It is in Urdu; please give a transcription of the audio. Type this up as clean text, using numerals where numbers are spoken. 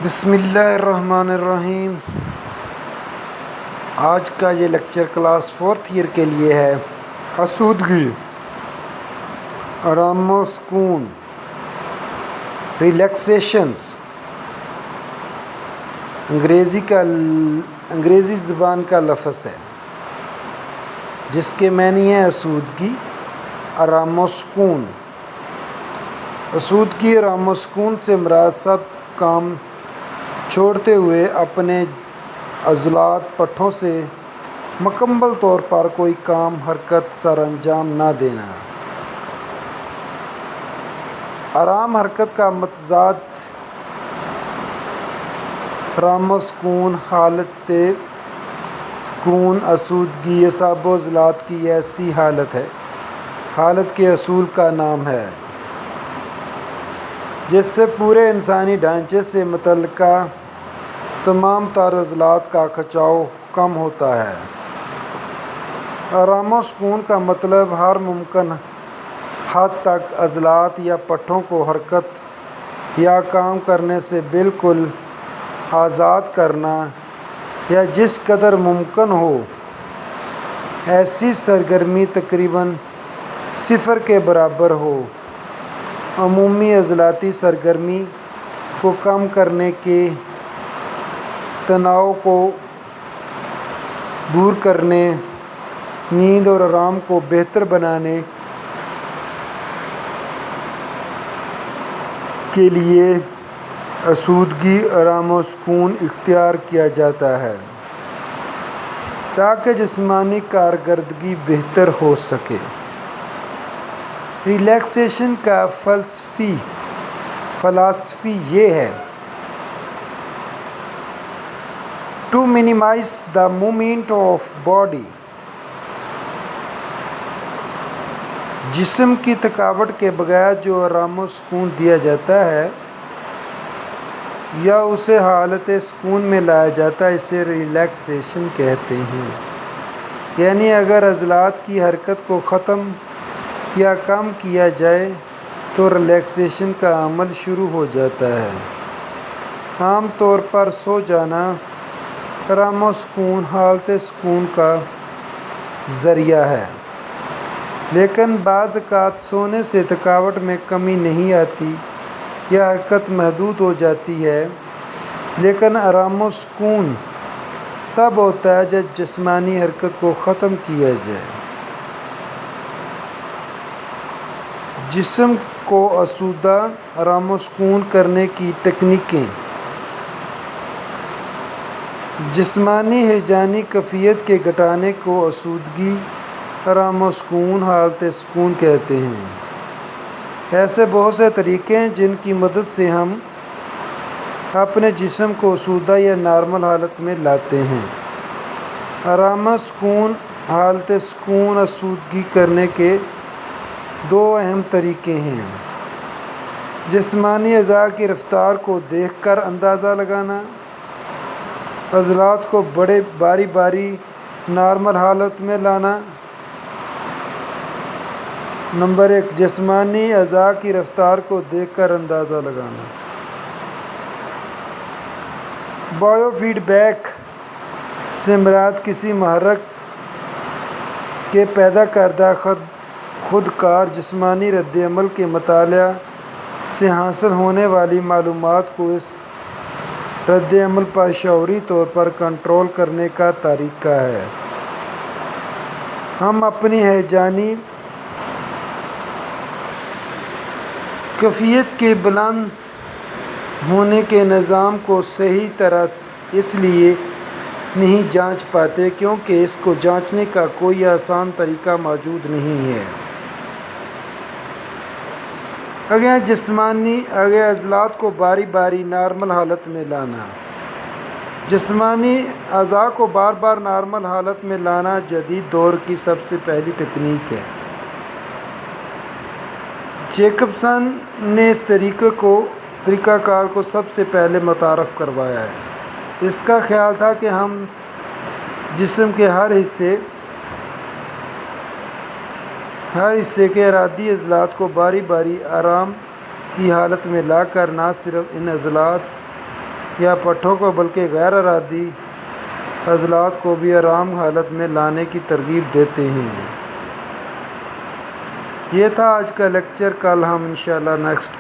بسم اللہ الرحمن الرحیم۔ آج کا یہ لیکچر کلاس 4th ایئر کے لیے ہے۔ آسودگی، آرام و سکون، ریلیکسیشنز انگریزی زبان کا لفظ ہے جس کے معنی ہے آسودگی، آرام و سکون۔ آسودگی، آرام و سکون سے مراد سب کام چھوڑتے ہوئے اپنے عضلات پٹھوں سے مکمل طور پر کوئی کام حرکت سر انجام نہ دینا۔ آرام حرکت کا متضاد آرام و سکون، حالت سکون آسودگی اعصاب و عضلات کی ایسی حالت ہے، حالت کے اصول کا نام ہے جس سے پورے انسانی ڈھانچے سے متعلقہ تمام تر عضلات کا کھچاؤ کم ہوتا ہے۔ آرام و سکون کا مطلب ہر ممکن حد تک عضلات یا پٹھوں کو حرکت یا کام کرنے سے بالکل آزاد کرنا، یا جس قدر ممکن ہو ایسی سرگرمی تقریباً صفر کے برابر ہو۔ عمومی عضلاتی سرگرمی کو کم کرنے کے، تناؤ کو دور کرنے، نیند اور آرام کو بہتر بنانے کے لیے آسودگی، آرام و سکون اختیار کیا جاتا ہے تاکہ جسمانی کارکردگی بہتر ہو سکے۔ ریلیکسیشن کا فلسفی یہ ہے: to minimize the movement of body. جسم کی تھکاوٹ کے بغیر جو آرام و سکون دیا جاتا ہے یا اسے حالت سکون میں لایا جاتا ہے، اسے ریلیکسیشن کہتے ہیں۔ یعنی اگر عضلات کی حرکت کو ختم یا کم کیا جائے تو ریلیکسیشن کا عمل شروع ہو جاتا ہے۔ عام طور پر سو جانا آرام و سکون، حالت سکون کا ذریعہ ہے، لیکن بعض اوقات سونے سے تھکاوٹ میں کمی نہیں آتی یا حرکت محدود ہو جاتی ہے، لیکن آرام و سکون تب ہوتا ہے جب جسمانی حرکت کو ختم کیا جائے۔ جسم کو آسودہ، آرام و سکون کرنے کی تکنیکیں: جسمانی ہیجانی کیفیت کے گھٹانے کو آسودگی، آرام و سکون، حالت سکون کہتے ہیں۔ ایسے بہت سے طریقے ہیں جن کی مدد سے ہم اپنے جسم کو آسودہ یا نارمل حالت میں لاتے ہیں۔ آرام و سکون، حالت سکون آسودگی کرنے کے دو اہم طریقے ہیں: جسمانی اعضاء کی رفتار کو دیکھ کر اندازہ لگانا، عضلات کو باری باری نارمل حالت میں لانا۔ نمبر 1، جسمانی اعضاء کی رفتار کو دیکھ کر اندازہ لگانا۔ بائیو فیڈ بیک سے مراد کسی محرک کے پیدا کردہ خود کار جسمانی رد عمل کے مطالعہ سے حاصل ہونے والی معلومات کو اس رد عمل پر شعوری طور پر کنٹرول کرنے کا طریقہ ہے۔ ہم اپنی ہیجانی کیفیت کے بلند ہونے کے نظام کو صحیح طرح اس لیے نہیں جانچ پاتے کیونکہ اس کو جانچنے کا کوئی آسان طریقہ موجود نہیں ہے۔ اگر عضلات کو باری باری نارمل حالت میں لانا، جسمانی اعضاء کو بار بار نارمل حالت میں لانا جدید دور کی سب سے پہلی تکنیک ہے۔ جیکبسن نے اس طریقہ کار کو سب سے پہلے متعارف کروایا ہے۔ اس کا خیال تھا کہ ہم جسم کے ہر حصے کے ارادی عضلات کو باری باری آرام کی حالت میں لا کر نہ صرف ان عضلات یا پٹھوں کو بلکہ غیر ارادی عضلات کو بھی آرام حالت میں لانے کی ترغیب دیتے ہیں۔ یہ تھا آج کا لیکچر، کل ہم انشاءاللہ نیکسٹ